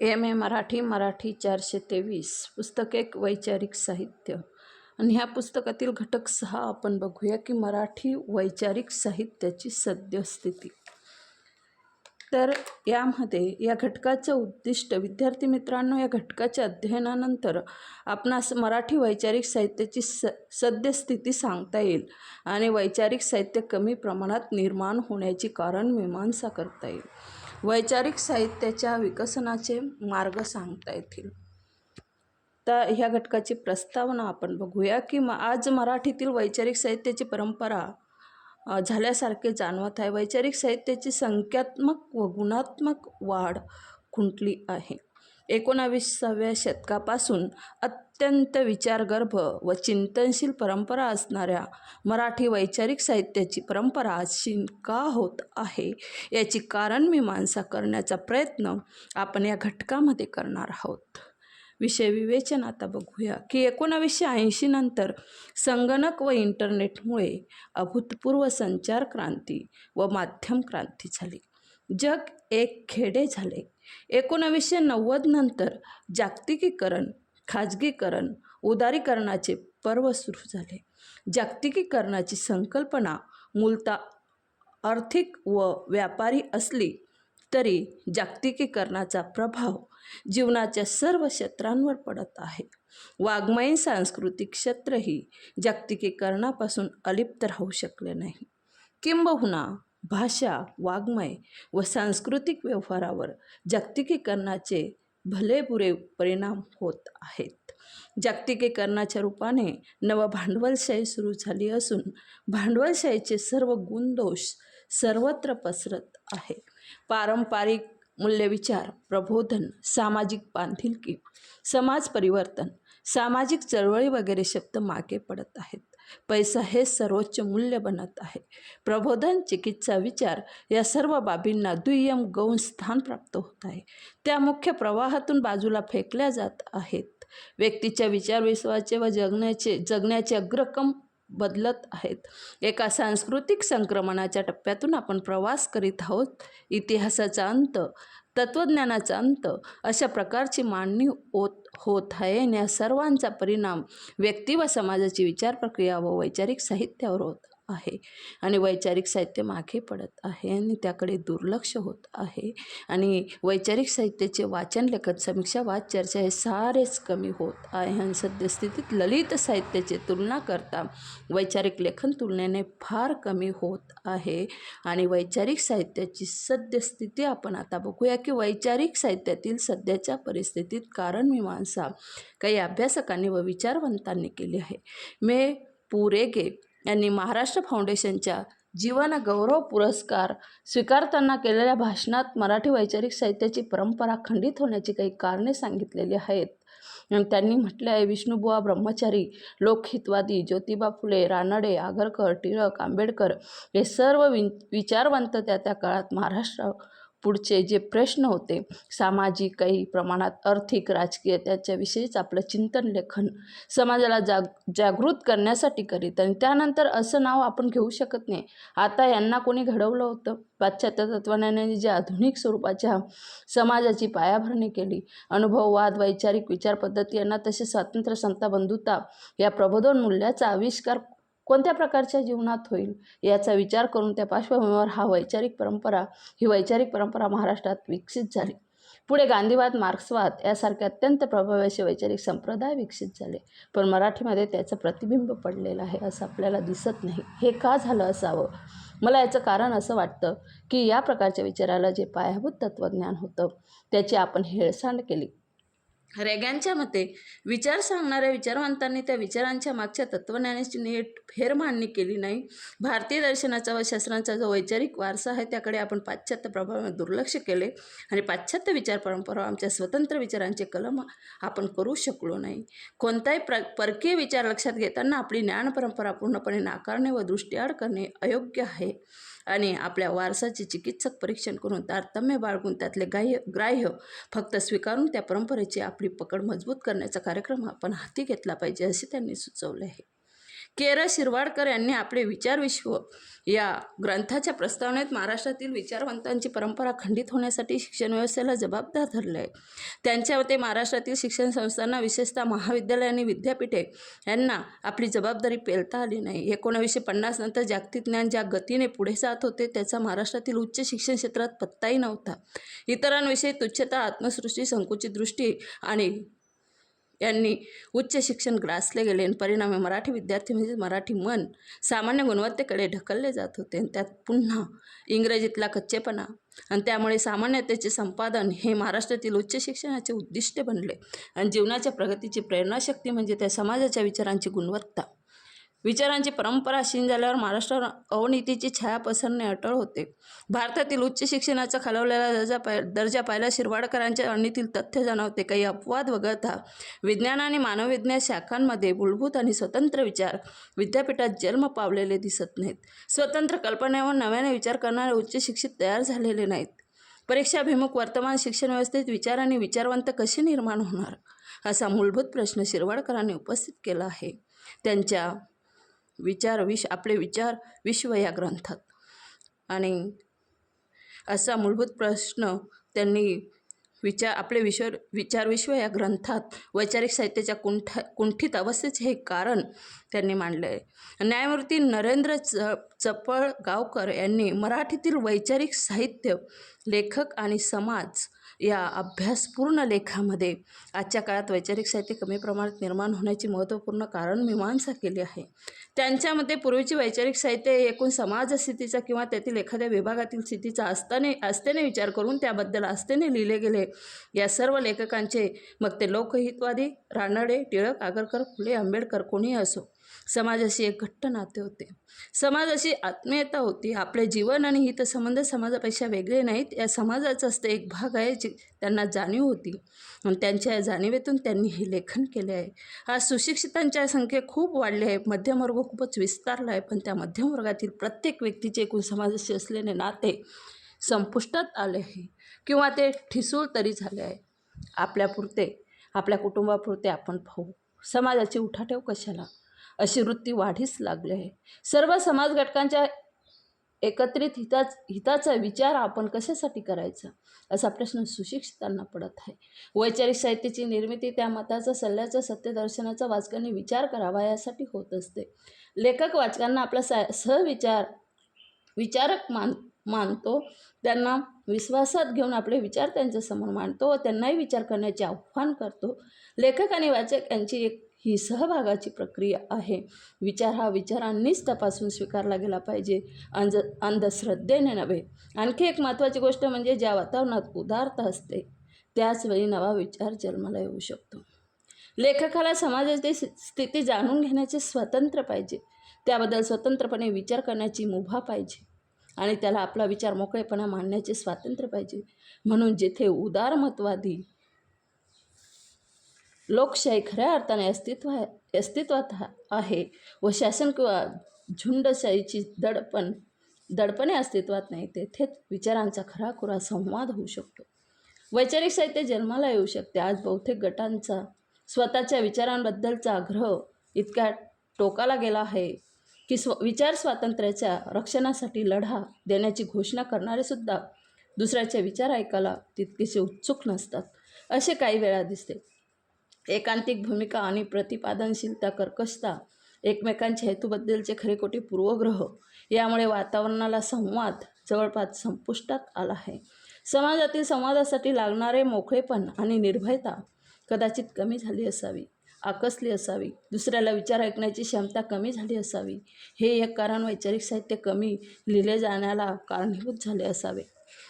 MA Marathi Marathi 423 पुस्तक एक वैचारिक साहित्य आणि ह्या पुस्तकातील घटक 6 आपण बघूया की मराठी वैचारिक साहित्याची सद्यस्थिती। तर यामध्ये या घटकाचं उद्दिष्ट विद्यार्थी मित्रांनो, या घटकाच्या अध्ययनानंतर आपणास मराठी वैचारिक साहित्याची सद्यस्थिती सांगता येईल आणि वैचारिक साहित्य कमी प्रमाणात निर्माण होण्याची कारण मीमांसा करता येईल। वैचारिक साहित्याच्या विकसनाचे मार्ग सांगता येतील। तर ह्या घटकाची प्रस्तावना आपण बघूया की आज मराठीतील वैचारिक साहित्याची परंपरा झाल्यासारखे जाणवत आहे। वैचारिक साहित्याची संख्यात्मक व गुणात्मक वाढ खुंटली आहे। 19व्या शतकापासून अत्यंत विचारगर्भ व चिंतनशील परंपरा असणाऱ्या मराठी वैचारिक साहित्याची परंपरा क्षीण का होत आहे याची कारण मीमांसा करण्याचा प्रयत्न आपण या घटकामध्ये करणार आहोत। विषय विवेचन आता बघूया की 1980 नंतर संगणक व इंटरनेटमुळे अभूतपूर्व संचार क्रांती व माध्यम क्रांती झाली। जग एक खेडे झाले। 1990 नंतर जागतिकीकरण, खाजगीकरण, उदारीकरणाचे पर्व सुरू झाले। जागतिकीकरणाची संकल्पना मूलतः आर्थिक व व्यापारी असली तरी जागतिकीकरणाचा प्रभाव जीवनाच्या सर्व क्षेत्रांवर पडत आहे। वाङ्मयीन सांस्कृतिक क्षेत्रही जागतिकीकरणापासून अलिप्त राहू शकले नाही। किंबहुना भाषा, वाङ्मय व सांस्कृतिक व्यवहारावर जागतिकीकरणाचे भलेबुरे परिणाम होत आहेत। जागतिकीकरणाच्या रूपाने नव भांडवलशाही सुरू झाली असून भांडवलशाहीचे सर्व गुणदोष सर्वत्र पसरत आहे। पारंपरिक मूल्यविचार, प्रबोधन, सामाजिक बांधिलकी, समाज परिवर्तन, सामाजिक चळवळी वगैरे शब्द मागे पडत आहेत। पैसा हे सर्वोच्च मूल्य बनत आहे। प्रबोधन, चिकित्सा, विचार या सर्व बाबींना दुय्यम गौण स्थान प्राप्त होत आहे। त्या मुख्य प्रवाहातून बाजूला फेकल्या जात आहेत। व्यक्तीच्या विचार विश्वाचे व जगण्याचे अग्रक्रम बदलत आहेत। एका सांस्कृतिक संक्रमणाच्या टप्प्यातून आपण प्रवास करीत आहोत। इतिहासाचा अंत, तत्त्वज्ञानाचा अंत अशा प्रकारची मांडणी होत आहे आणि या सर्वांचा परिणाम व्यक्ती व समाजाची विचार प्रक्रिया व वैचारिक साहित्यावर होत आहे आणि वैचारिक साहित्य मागे पडत आहे आणि त्याकडे दुर्लक्ष होत आहे आणि वैचारिक साहित्याचे वाचन, लेखन, समीक्षा, वाद, चर्चा हे सारेच कमी होत आहे आणि सद्यस्थितीत ललित साहित्याची तुलना करता वैचारिक लेखन तुलनेने फार कमी होत आहे आणि वैचारिक साहित्याची सद्यस्थिती आपण आता बघूया की वैचारिक साहित्यातील सध्याच्या परिस्थितीत कारण मीमांसा काही अभ्यासकांनी व विचारवंतांनी केली आहे। मे पुरेगे यांनी महाराष्ट्र फाउंडेशनच्या जीवन गौरव पुरस्कार स्वीकारताना केलेल्या भाषणात मराठी वैचारिक साहित्याची परंपरा खंडित होण्याची काही कारणे सांगितलेली आहेत। त्यांनी म्हटले आहे, विष्णुबुवा ब्रह्मचारी, लोकहितवादी, ज्योतिबा फुले, रानडे, आगरकर, टिळक, आंबेडकर हे सर्व विचारवंत त्या काळात महाराष्ट्र पुढचे जे प्रश्न होते, सामाजिक, काही प्रमाणात आर्थिक, राजकीय, त्याच्याविषयीच आपलं चिंतन लेखन समाजाला जागृत करण्यासाठी करीत आणि त्यानंतर असं नाव आपण घेऊ शकत नाही। आता यांना कोणी घडवलं होतं? पाश्चात्य तत्त्वज्ञानाने जे आधुनिक स्वरूपाच्या समाजाची पायाभरणी केली, अनुभववाद, वैचारिक विचार पद्धती यांना तसे स्वातंत्र्य, समता, बंधुता या प्रबोधन मूल्याचा आविष्कार कोणत्या प्रकारच्या जीवनात होईल याचा विचार करून त्या पार्श्वभूमीवर ही वैचारिक परंपरा महाराष्ट्रात विकसित झाली। पुढे गांधीवाद, मार्क्सवाद यासारखे अत्यंत प्रभावी असे वैचारिक संप्रदाय विकसित झाले, पण मराठीमध्ये त्याचं प्रतिबिंब पडलेलं आहे असं आपल्याला दिसत नाही। हे का झालं असावं? मला याचं कारण असं वाटतं की या प्रकारच्या विचाराला जे पायाभूत तत्त्वज्ञान होतं त्याची आपण हेळसांड केली। रेग्यांच्या मते विचार सांगणाऱ्या विचारवंतांनी त्या विचारांच्या मागच्या तत्त्वज्ञानाची नीट फेरमांडणी केली नाही। भारतीय दर्शनाचा व शास्त्रांचा जो वैचारिक वारसा आहे त्याकडे आपण पाश्चात्य प्रभावाने दुर्लक्ष केले आणि पाश्चात्य विचार परंपरा आमच्या स्वतंत्र विचारांचे कलम आपण करू शकलो नाही। कोणताही परकीय विचार लक्षात घेताना आपली ज्ञान परंपरा पूर्णपणे नाकारणे व दृष्टीआड करणे अयोग्य आहे आणि आपल्या वारसाचे चिकित्सक परीक्षण करून तारतम्य बाळगून त्यातले ग्राह्य फक्त स्वीकारून त्या परंपरेची आपली पकड मजबूत करण्याचा कार्यक्रम आपण हाती घेतला पाहिजे असे त्यांनी सुचवले आहे। शिरवाडकर यांनी आपले विचारविश्व या ग्रंथाच्या प्रस्तावनेत महाराष्ट्रातील विचारवंतांची परंपरा खंडित होण्यासाठी शिक्षण व्यवस्थेला जबाबदार धरले आहे. त्यांच्या मते महाराष्ट्रातील शिक्षण संस्थांना, विशेषतः महाविद्यालय आणि विद्यापीठे यांना आपली जबाबदारी पेलता आली नाही. 1950 नंतर जागतिक ज्ञान ज्या गतीने पुढे जात होते त्याचा महाराष्ट्रातील उच्च शिक्षण क्षेत्रात पत्ताही नव्हता. इतरांविषयी तुच्छता, आत्मसृष्टी, संकुचित दृष्टी आणि यांनी उच्च शिक्षण ग्रासले गेले आणि परिणामी मराठी विद्यार्थी म्हणजे मराठी मन सामान्य गुणवत्तेकडे ढकलले जात होते. आणि त्यात पुन्हा इंग्रजीतला कच्चेपणा आणि त्यामुळे सामान्यतेचे संपादन हे महाराष्ट्रातील उच्च शिक्षणाचे उद्दिष्ट बनले. आणि जीवनाच्या प्रगतीची प्रेरणाशक्ती म्हणजे त्या समाजाच्या विचारांची गुणवत्ता. विचारांची परंपरा क्षीण झाल्यावर महाराष्ट्रावर अवनीतीची छाया पसरणे अटळ होते. भारतातील उच्च शिक्षणाचा खालवलेला दर्जा पाहिला शिरवाडकरांच्या अणीतील तथ्य जाणवते. काही अपवाद वगळता विज्ञान आणि मानवविज्ञान शाखांमध्ये मूलभूत आणि स्वतंत्र विचार विद्यापीठात जन्म पावलेले दिसत नाहीत. स्वतंत्र कल्पनेवर नव्याने विचार करणारे उच्च शिक्षित तयार झालेले नाहीत. परीक्षाभिमुख वर्तमान शिक्षण व्यवस्थेत विचार आणि विचारवंत कसे निर्माण होणार असा मूलभूत प्रश्न शिरवाडकरांनी उपस्थित केला आहे त्यांच्या आपले विचार विश्व या ग्रंथात. आणि असा मूलभूत प्रश्न त्यांनी आपले विचार विश्व या ग्रंथात वैचारिक साहित्याच्या कुंठित अवस्थेचे हे कारण त्यांनी मांडले आहे. न्यायमूर्ती नरेंद्र चपळगावकर यांनी मराठीतील वैचारिक साहित्य, लेखक आणि समाज या अभ्यासपूर्ण लेखामध्ये आजच्या काळात वैचारिक साहित्य कमी प्रमाणात निर्माण होण्याची महत्त्वपूर्ण कारण मीमांसा केली आहे. त्यांच्या मते पूर्वीची वैचारिक साहित्य हे एकूण समाजस्थितीचा किंवा त्यातील एखाद्या विभागातील स्थितीचा आस्थेने विचार करून त्याबद्दल आस्थेने लिहिले गेले. या सर्व लेखकांचे, मग ते लोकहितवादी, रानडे, टिळक, आगरकर, फुले, आंबेडकर कोणीही असो, समाजाशी एक घट्ट नाते होते. समाजाशी आत्मीयता होती. आपले जीवन आणि हितसंबंध समाजापेक्षा वेगळे नाहीत, या समाजाचाच ते एक भाग आहे जी त्यांना जाणीव होती. आणि त्यांच्या जाणीवेतून त्यांनी हे लेखन केले आहे. आज सुशिक्षितांच्या संख्या खूप वाढली आहे, मध्यमवर्ग खूपच विस्तारला आहे, पण त्या मध्यमवर्गातील प्रत्येक व्यक्तीचे एकूण समाजाशी असलेले नाते संपुष्टात आले आहे किंवा ते ठिसूळ तरी झाले आहे. आपल्यापुरते, आपल्या कुटुंबापुरते आपण पाहू, समाजाची उठाठेव कशाला अशी वृत्ती वाढीस लागली आहे. सर्व समाज घटकांच्या एकत्रित हिताचा विचार आपण कशासाठी करायचा असा प्रश्न सुशिक्षितांना पडत आहे. वैचारिक साहित्याची निर्मिती त्या मताचा, सल्ल्याचा, सत्यदर्शनाचा वाचकांनी विचार करावा यासाठी होत असते. लेखक वाचकांना आपला विचारक मानतो, त्यांना विश्वासात घेऊन आपले विचार त्यांच्यासमोर मांडतो व त्यांनाही विचार करण्याचे आव्हान करतो. लेखक आणि वाचक यांची ही सहभागाची प्रक्रिया आहे. विचार हा विचारांनीच तपासून स्वीकारला गेला पाहिजे, अंधश्रद्धेने नव्हे. आणखी एक महत्त्वाची गोष्ट म्हणजे ज्या वातावरणात उदारता असते त्याचवेळी नवा विचार जन्माला येऊ शकतो. लेखकाला समाजाची स्थिती जाणून घेण्याचे स्वातंत्र्य पाहिजे, त्याबद्दल स्वतंत्रपणे विचार करण्याची मुभा पाहिजे आणि त्याला आपला विचार मोकळेपणा मांडण्याचे स्वातंत्र्य पाहिजे. म्हणून जेथे उदारमतवादी लोकशाही खऱ्या अर्थाने अस्तित्वात आहे व शासन किंवा झुंडशाहीची दडपणे अस्तित्वात नाही, तेथेच विचारांचा खराखुरा संवाद होऊ शकतो. वैचारिक साहित्य जन्माला येऊ शकते. आज बहुतेक गटांचा स्वतःच्या विचारांबद्दलचा आग्रह इतक्या टोकाला गेला आहे की विचार स्वातंत्र्याच्या रक्षणासाठी लढा देण्याची घोषणा करणारे सुद्धा दुसऱ्याचे विचार ऐकायला तितकेसे उत्सुक नसतात असे काही वेळा दिसते. एकांतिक भूमिका आणि प्रतिपादनशीलता, कर्कशता, एकमेकांच्या हेतूबद्दलचे खरेखोटे पूर्वग्रह यामुळे वातावरणाला संवाद जवळपास संपुष्टात आला आहे. समाजातील संवादासाठी लागणारे मोकळेपण आणि निर्भयता कदाचित कमी झाली असावी, आकसली असावी, दुसऱ्याला विचार ऐकण्याची क्षमता कमी झाली असावी. हे एक कारण वैचारिक साहित्य कमी लिहिले जाण्याला कारणीभूत झाले असावे.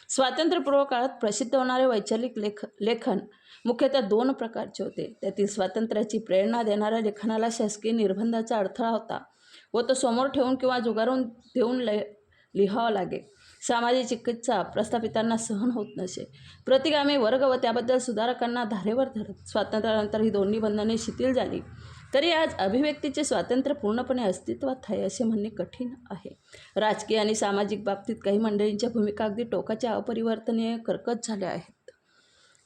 स्वातंत्र्यपूर्व काळात प्रसिद्ध होणारे वैचारिक लेखन मुख्यतः दोन प्रकारचे होते. त्यातील स्वातंत्र्याची प्रेरणा देणाऱ्या लेखनाला शासकीय निर्बंधाचा अडथळा होता व तो समोर ठेवून किंवा जुगारून देऊन लिहावा लागे. सामाजिक चिकित्सा प्रस्थापितांना सहन होत नसे. प्रतिगामी वर्ग व त्याबद्दल सुधारकांना धारेवर धरत स्वातंत्र्यानंतर ही दोन्ही बंधने शिथिल झाली. तरी आज अभिव्यक्तीचे स्वातंत्र्य पूर्णपणे अस्तित्वात आहे असे म्हणणे कठीण आहे. राजकीय आणि सामाजिक बाबतीत काही मंडळींच्या भूमिका अगदी टोकाच्या अपरिवर्तनीय कर्कश झाल्या आहेत.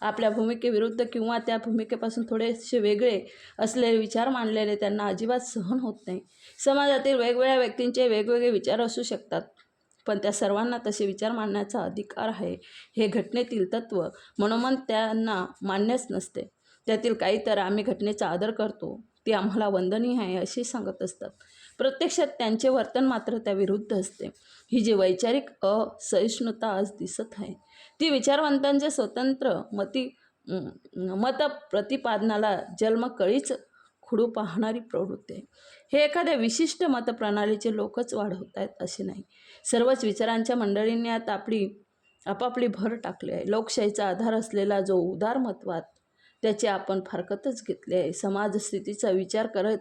आपल्या भूमिकेविरुद्ध किंवा त्या भूमिकेपासून थोडेसे वेगळे असलेले विचार मांडलेले त्यांना अजिबात सहन होत नाही. समाजातील वेगवेगळ्या व्यक्तींचे वेगवेगळे विचार असू शकतात, पण त्या सर्वांना तसे विचार मांडण्याचा अधिकार आहे. हे घटनेतील तत्त्व मनोमन त्यांना मान्यच नसते. त्यातील काही तर आम्ही घटनेचा आदर करतो, ती आम्हाला वंदनीय आहे असे सांगत असतात. प्रत्यक्षात त्यांचे वर्तन मात्र त्या विरुद्ध असते. ही जी वैचारिक असहिष्णुता आज दिसत आहे, ती विचारवंतांच्या स्वतंत्र मत प्रतिपादनाला जन्मकळीच खुडू पाहणारी प्रवृत्ती आहे. हे एखाद्या विशिष्ट मतप्रणालीचे लोकच वाढवत आहेत असे नाही. सर्वच विचारांच्या मंडळींनी आता आपापली भर टाकली आहे. लोकशाहीचा आधार असलेला जो उदारमतवाद, त्याची आपण फारकतच घेतली आहे. समाजस्थितीचा विचार करत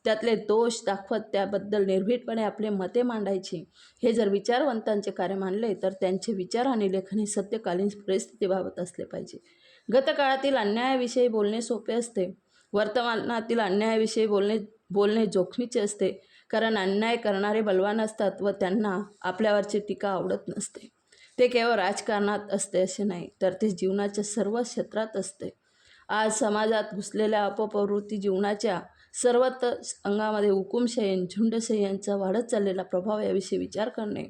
त्यातले दोष दाखवत त्याबद्दल निर्भीडपणे आपले मते मांडायची, हे जर विचारवंतांचे कार्य मानले तर त्यांचे विचार आणि लेखन हे सत्यकालीन परिस्थितीबाबत असले पाहिजे. गतकाळातील अन्यायाविषयी बोलणे सोपे असते, वर्तमानातील अन्यायाविषयी बोलणे जोखमीचे असते, कारण अन्याय करणारे बलवान असतात व त्यांना आपल्यावरची टीका आवडत नसते. ते केवळ राजकारणात असते असे नाही, तर ते जीवनाच्या सर्व क्षेत्रात असते. आज समाजात घुसलेल्या अपप्रवृत्ती जीवनाच्या सर्वच अंगामध्ये हुकुमशाही, झुंडशाही यांचा वाढत चाललेला प्रभाव याविषयी विचार करणे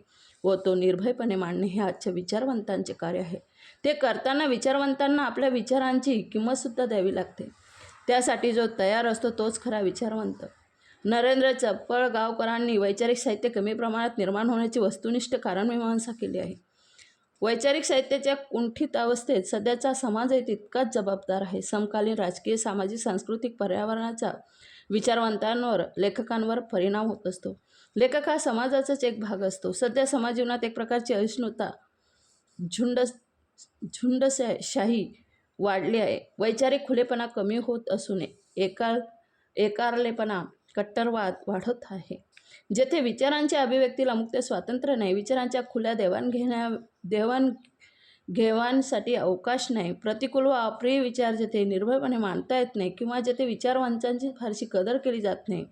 व तो निर्भयपणे मांडणे हे आजच्या विचारवंतांचे कार्य आहे. ते करताना विचारवंतांना आपल्या विचारांची किंमतसुद्धा द्यावी लागते. त्यासाठी जो तयार असतो तोच खरा विचारवंत. नरेंद्र चपळगावकरांनी वैचारिक साहित्य कमी प्रमाणात निर्माण होण्याची वस्तुनिष्ठ कारणमीमांसा केली आहे. वैचारिक साहित्याच्या कुंठित अवस्थेत सध्याचा समाजही तितकाच जबाबदार आहे. समकालीन राजकीय, सामाजिक, सांस्कृतिक पर्यावरणाचा विचारवंतांवर, लेखकांवर परिणाम होत असतो. लेखक हा समाजाचाच एक भाग असतो. सध्या समाजजीवनात एक प्रकारची असहिष्णुता, झुंडशाही वाढली आहे. वैचारिक खुलेपणा कमी होत असून एकारलेपणा, कट्टरवाद वाढत आहे. जेथे विचारांच्या अभिव्यक्तीला मुक्त स्वातंत्र्य नाही, विचारांच्या खुल्या देवाणघेवाणीसाठी अवकाश नाही, प्रतिकूल व अप्रिय विचार जेथे निर्भयपणे मांडता येत नाही किंवा जेथे विचारवंतांची फारशी कदर केली जात नाही,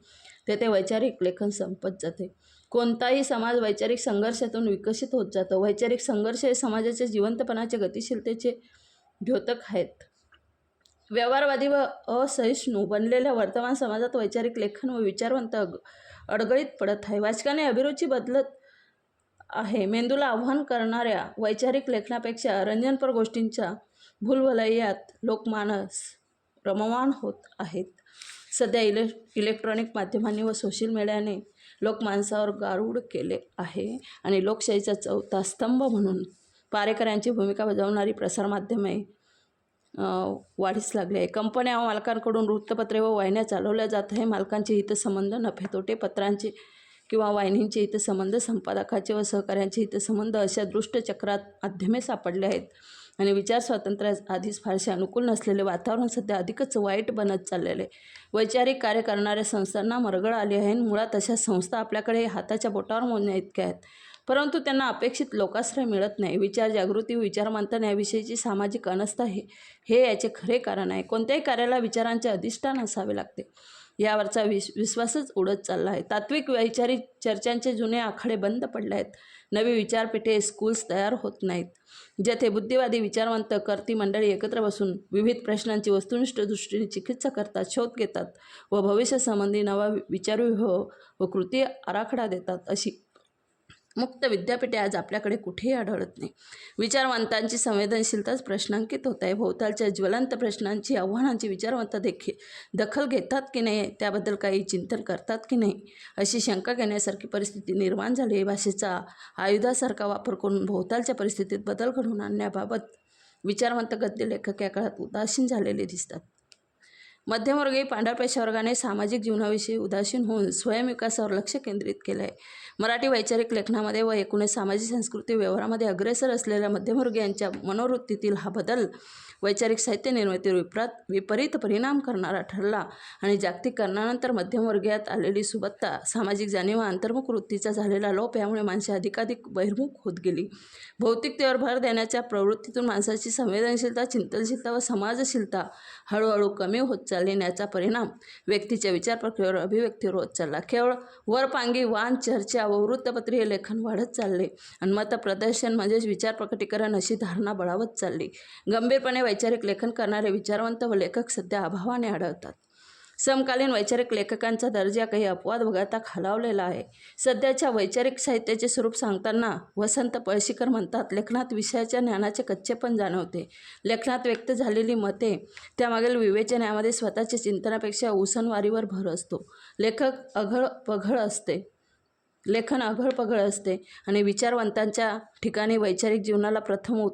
तेथे वैचारिक लेखन संपत जाते. कोणताही समाज वैचारिक संघर्षातून विकसित होत जातो. वैचारिक संघर्ष हे समाजाच्या जिवंतपणाचे, गतिशीलतेचे द्योतक आहेत. व्यवहारवादी व असहिष्णू बनलेल्या वर्तमान समाजात वैचारिक लेखन व विचारवंत अडगळीत पडत आहे. वाचकाने अभिरुची बदलत आहे. मेंदूला आव्हान करणाऱ्या वैचारिक लेखनापेक्षा रंजनपर गोष्टींच्या भुलभुलैयात लोकमानस रममाण होत आहेत. सध्या इलेक्ट्रॉनिक माध्यमांनी व सोशल मीडियाने लोकमानसावर गारूड केले आहे आणि लोकशाहीचा चौथा स्तंभ म्हणून पारेकऱ्यांची भूमिका बजावणारी प्रसारमाध्यमे वाढीस लागली आहे. कंपन्या व मालकांकडून वृत्तपत्रे व वाहिन्या चालवल्या जात आहे. मालकांचे हितसंबंध, नफेतोटे पत्रांचे किंवा वाहिनींचे हितसंबंध, संपादकाचे व सहकाऱ्यांचे हितसंबंध अशा दृष्टचक्रात माध्यमे सापडले आहेत आणि विचार स्वातंत्र्यास आधीच फारसे अनुकूल नसलेले वातावरण सध्या अधिकच वाईट बनत चाललेले. वैचारिक कार्य करणाऱ्या संस्थांना मरगळ आली आहे. मुळात अशा संस्था आपल्याकडे हाताच्या बोटावर मोजण्या इतक्या आहेत, परंतु त्यांना अपेक्षित लोकाश्रय मिळत नाही. विचार जागृती व विचारमंथन याविषयीची सामाजिक अनास्था हे याचे खरे कारण आहे. कोणत्याही कार्याला विचारांचे अधिष्ठान असावे लागते, यावरचा विश्वासच उडत चालला आहे. तात्विक वैचारिक चर्चांचे जुने आखाडे बंद पडले आहेत. नवी विचारपीठे, स्कूल्स तयार होत नाहीत, जेथे बुद्धिवादी, विचारवंत, कर्ती मंडळी एकत्र बसून विविध प्रश्नांची वस्तुनिष्ठ दृष्टीने चिकित्सा करतात, शोध घेतात व भविष्यासंबंधी नवा विचारव्यूह व कृती आराखडा देतात. अशी मुक्त विद्यापीठे आज आपल्याकडे कुठेही आढळत नाही. विचारवंतांची संवेदनशीलताच प्रश्नांकित होत आहे. भोवतालच्या ज्वलंत प्रश्नांची, आव्हानांची विचारवंत दखल घेतात की नाही, त्याबद्दल काही चिंतन करतात की नाही, अशी शंका घेण्यासारखी परिस्थिती निर्माण झाली आहे. भाषेचा आयुधासारखा वापर करून भोवतालच्या परिस्थितीत बदल घडवून आणण्याबाबत विचारवंत गद्य लेखक या काळात उदासीन झालेले दिसतात. मध्यमवर्गीय पांढरपेशा वर्गाने सामाजिक जीवनाविषयी उदासीन होऊन स्वयंविकासावर लक्ष केंद्रित केले आहे. मराठी वैचारिक लेखनामध्ये व एकूणच सामाजिक सांस्कृतिक व्यवहारामध्ये अग्रेसर असलेल्या मध्यमवर्गीयांच्या मनोवृत्तीतील हा बदल वैचारिक साहित्य निर्मितीवर विपरीत परिणाम करणारा ठरला आणि जागतिकीकरणानंतर मध्यमवर्गीयात आलेली सुबत्ता, सामाजिक जाणीव, अंतर्मुख वृत्तीचा झालेला लोप यामुळे माणसे अधिकाधिक बहिर्मुख होत गेली. भौतिकतेवर भर देण्याच्या प्रवृत्तीतून माणसाची संवेदनशीलता, चिंतनशीलता व समाजशीलता हळूहळू कमी होत चालली. समकालीन याचा परिणाम व्यक्तीच्या विचार प्रक्रियेवर अभिव्यक्तीवर होत चालला. केवळ वरपांगी वाण चर्चा व वृत्तपत्रीय लेखन वाढत चालले आणि मतप्रदर्शन म्हणजेच विचार प्रकटीकरण अशी धारणा बळावत चालली. गंभीरपणे वैचारिक लेखन करणारे विचारवंत व लेखक सध्या अभावाने आढळतात. समकालीन वैचारिक लेखकांचा दर्जा काही अपवाद वगळता खालावलेला आहे. सध्याच्या वैचारिक साहित्याचे स्वरूप सांगताना वसंत पळशीकर म्हणतात, लेखनात विषयाच्या ज्ञानाचे कच्चेपण जाणवते. लेखनात व्यक्त झालेली मते त्यामागील विवेचन यामध्ये स्वतःच्या चिंतनापेक्षा उसनवारीवर भर असतो. लेखन अघळ-पघळ असते आणि विचारवंतांच्या ठिकाणी वैचारिक जीवनाला प्रथम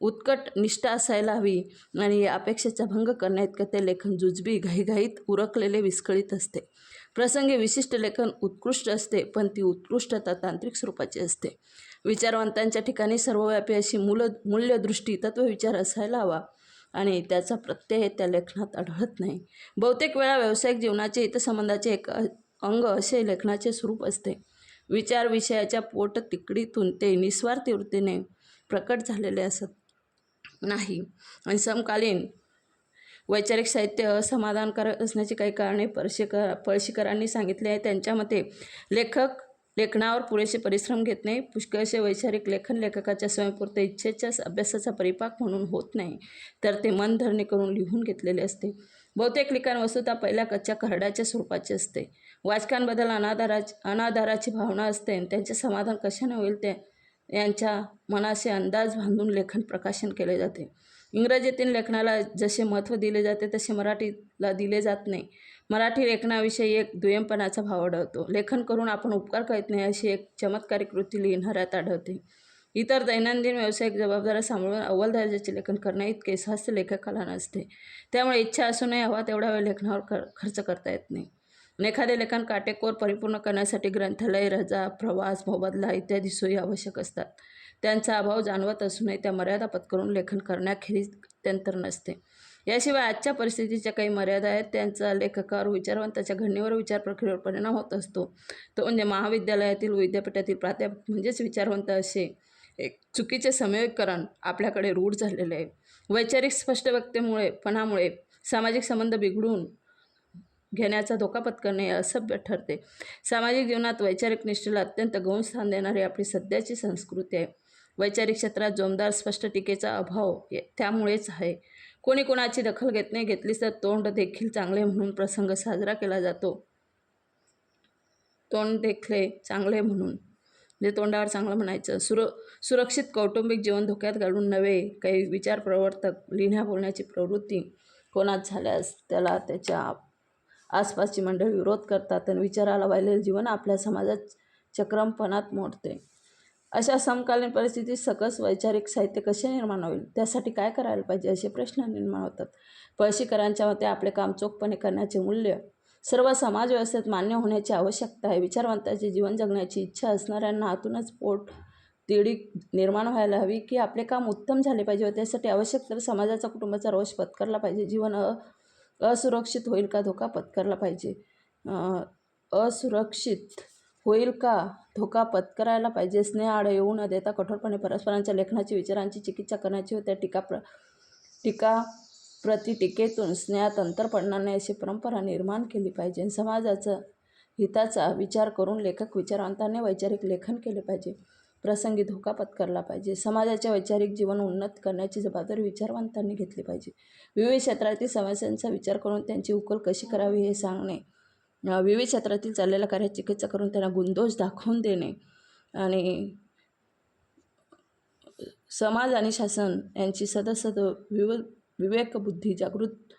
उत्कट निष्ठा असायला हवी आणि या अपेक्षेचा भंग करण्याइतकं ते लेखन जुजबी, घाईघाईत उरकलेले विस्कळीत असते. प्रसंगी विशिष्ट लेखन उत्कृष्ट असते, पण ती उत्कृष्टता तांत्रिक स्वरूपाची असते. विचारवंतांच्या ठिकाणी सर्वव्यापी अशी मूल्यदृष्टी, तत्वविचार असायला हवा आणि त्याचा प्रत्यय त्या लेखनात आढळत नाही. बहुतेक वेळा व्यावसायिक जीवनाचे हितसंबंधाचे एक अंग असे लेखनाचे स्वरूप असते. विचार विषयाच्या पोटतिकडीतून ते निस्वार्थी वृत्तीने प्रकट झालेले असत नाही आणि समकालीन वैचारिक साहित्य असमाधानकारक असण्याची काही कारणे पळशीकरांनी सांगितले आहे. त्यांच्या मते लेखक लेखनावर पुरेसे परिश्रम घेत नाही. पुष्कळसे वैचारिक लेखन लेखकाच्या स्वयंपूर्त इच्छेच्या अभ्यासाचा परिपाक म्हणून होत नाही, तर ते मनधरणी करून लिहून घेतलेले असते. बहुतेक लिखाण वस्तुतः पहिल्या कच्च्या खरड्याच्या स्वरूपाचे असते. वाचकांबद्दल अनादराची भावना असते आणि त्यांचे समाधान कशाने होईल ते यांच्या मनाशी अंदाज बांधून लेखन प्रकाशन केले जाते. इंग्रजीतील लेखनाला जसे महत्त्व दिले जाते तसे मराठीला दिले जात नाही. मराठी लेखनाविषयी एक दुय्यमपणाचा भाव आढळतो. लेखन करून आपण उपकार करीत नाही अशी एक चमत्कारिक वृत्ती लिहिणाऱ्यात आढळते. इतर दैनंदिन व्यावसायिक जबाबदाऱ्या सांभाळून अव्वल दर्जाचे लेखन करण्याइतके स्वास्थ्य लेखकाला नसते. त्यामुळे इच्छा असूनही हवा तेवढा वेळ लेखनावर खर्च करता येत नाही. एखादे लेखन काटेकोर परिपूर्ण करण्यासाठी ग्रंथालय, रजा, प्रवास, मोबदला इत्यादी सोयी आवश्यक असतात. त्यांचा अभाव जाणवत असूनही त्या मर्यादा पत्करून लेखन करण्याखेरीज गत्यंतर नसते. याशिवाय आजच्या परिस्थितीच्या काही मर्यादा आहेत. त्यांचा लेखकावर, विचारवंताच्या घडणीवर, विचार प्रक्रियेवर परिणाम होत असतो. तो म्हणजे महाविद्यालयातील व विद्यापीठातील प्राध्यापक म्हणजेच विचारवंत असे एक चुकीचे समन्वयकरण आपल्याकडे रूढ झालेले आहे. वैचारिक स्पष्ट व्यक्तिपणामुळे सामाजिक संबंध बिघडून घेण्याचा धोका पत्करणे हे असभ्य ठरते. सामाजिक जीवनात वैचारिक निष्ठेला अत्यंत गौण स्थान देणारी आपली सध्याची संस्कृती आहे. वैचारिक क्षेत्रात जोमदार स्पष्ट टीकेचा अभाव त्यामुळेच आहे. कोणी कोणाची दखल घेत नाही. घेतलीच तर तोंड देखील चांगले म्हणून प्रसंग साजरा केला जातो. तोंड देखले चांगले म्हणून म्हणजे तोंडावर चांगलं म्हणायचं. सुरक्षित कौटुंबिक जीवन धोक्यात घालून नव्हे. काही विचार प्रवर्तक लिहिण्या बोलण्याची प्रवृत्ती कोणात झाल्यास त्याला त्याच्या आसपासची मंडळी विरोध करतात आणि विचाराला वाहिलेले जीवन आपल्या समाजात चक्रमपणात मोडते. अशा समकालीन परिस्थितीत सकस वैचारिक साहित्य कसे निर्माण होईल, त्यासाठी काय करायला पाहिजे असे प्रश्न निर्माण होतात. पळशीकरांच्या मते आपले काम चोखपणे करण्याचे मूल्य सर्व समाज व्यवस्थेत मान्य होण्याची आवश्यकता आहे. विचारवंताचे जीवन जगण्याची इच्छा असणाऱ्यांना आतूनच पोट तिडी निर्माण व्हायला हवी की आपले काम उत्तम झाले पाहिजे व त्यासाठी आवश्यक तर समाजाचा, कुटुंबाचा रोष पत्करला पाहिजे. जीवन असुरक्षित होईल का धोका पत्करला पाहिजे. असुरक्षित होईल का धोका पत्करायला पाहिजे. स्नेहाआड येऊ न देता कठोरपणे परस्परांच्या लेखनाची, विचारांची चिकित्सा करण्याची व त्या टीका-प्रतिटीकेतून स्नेहात अंतर पडणार नाही अशी परंपरा निर्माण केली पाहिजे. समाजाचा हिताचा विचार करून लेखक विचारवंतांनी वैचारिक लेखन केले पाहिजे. प्रसंगी धोका पत्करला पाहिजे. समाजाचे वैचारिक जीवन उन्नत करण्याची जबाबदारी विचारवंतांनी घेतली पाहिजे. विविध क्षेत्रातील समस्यांचा विचार करून त्यांची उकल कशी करावी हे सांगणे, विविध क्षेत्रातील चाललेल्या कार्याची चिकित्सा करून त्यांना गुणदोष दाखवून देणे आणि समाज आणि शासन यांची सदसद विवेकबुद्धी जागृत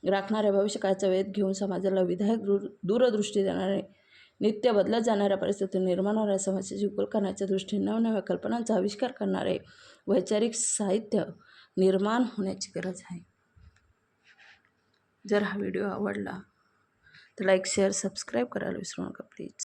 राखणाऱ्या भविष्यकाळाचा वेध घेऊन समाजाला विधायक दूरदृष्टी देणारे, नित्य बदलत जाणाऱ्या परिस्थितीतून निर्माण होणाऱ्या समस्येची उकल करण्याच्या दृष्टीने नवनव्या कल्पनांचा आविष्कार करणारे वैचारिक साहित्य निर्माण होण्याची गरज आहे. जर हा व्हिडिओ आवडला तर लाईक, शेअर, सबस्क्राईब करायला विसरू नका प्लीज.